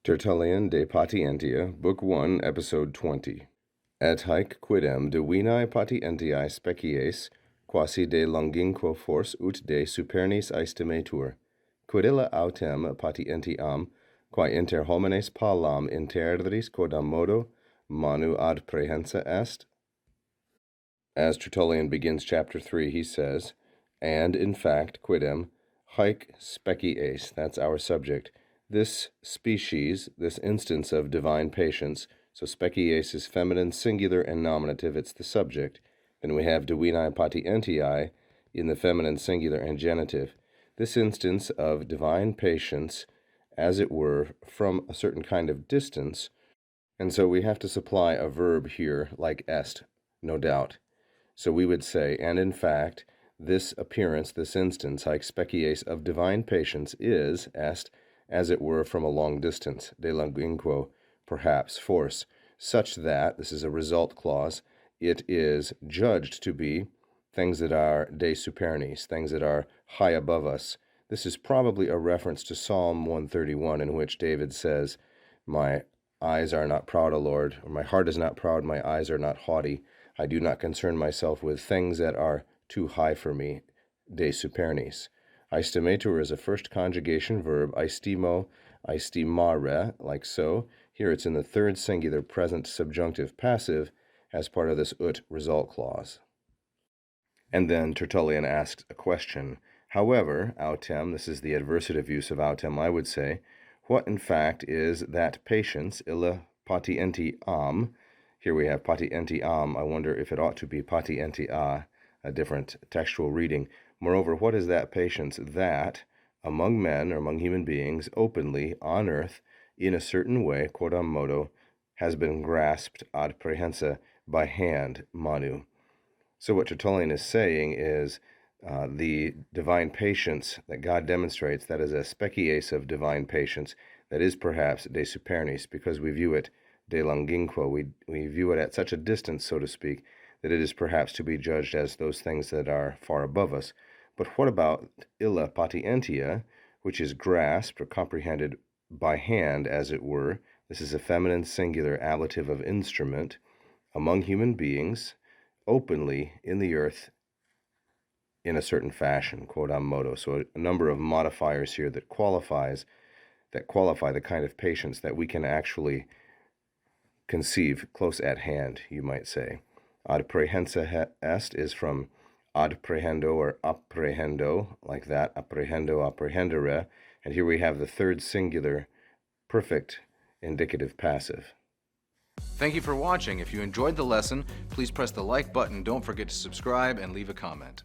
Tertullian de Patientia, Book 1, Episode 20. Et haec quidem divinae patientiae species, quasi de longinquo fors ut de supernis aestimetur, quid illa autem patientiam, quae inter homines palam interdris quodam modo manu ad prehensa est? As Tertullian begins chapter 3, he says, and in fact, quidem, haec species, that's our subject, this species, this instance of divine patience, so species is feminine, singular, and nominative, it's the subject. Then we have divinae patientiae in the feminine, singular, and genitive. This instance of divine patience, as it were, from a certain kind of distance, and so we have to supply a verb here like est, no doubt. So we would say, and in fact, this appearance, this instance, haec species of divine patience is, est, as it were, from a long distance, de longinquo, perhaps, force, such that, this is a result clause, it is judged to be things that are de supernis, things that are high above us. This is probably a reference to Psalm 131, in which David says, my eyes are not proud, O Lord, or my heart is not proud, my eyes are not haughty. I do not concern myself with things that are too high for me, de supernis. Aestimetur is a first conjugation verb, aestimo, aestimare, like so. Here it's in the third singular present subjunctive passive as part of this ut result clause. And then Tertullian asks a question. However, autem, this is the adversative use of autem, I would say, what in fact is that patience, illa patientiam? Here we have patientiam. I wonder if it ought to be patientia, a different textual reading. Moreover, what is that patience that, among men or among human beings, openly, on earth, in a certain way, quodam modo, has been grasped ad prehensa, by hand, manu? So what Tertullian is saying is the divine patience that God demonstrates, that is a species of divine patience, that is perhaps de supernis, because we view it de longinquo, we view it at such a distance, so to speak, that it is perhaps to be judged as those things that are far above us. But what about illa patientia, which is grasped or comprehended by hand, as it were? This is a feminine singular ablative of instrument, among human beings, openly in the earth, in a certain fashion, quodam modo. So a number of modifiers here that qualify the kind of patience that we can actually conceive close at hand, you might say. Ad prehensa est is from ad prehendo or apprehendo, like that, apprehendo, apprehendere, and here we have the third singular perfect indicative passive. Thank you for watching. If you enjoyed the lesson, please press the like button. Don't forget to subscribe and leave a comment.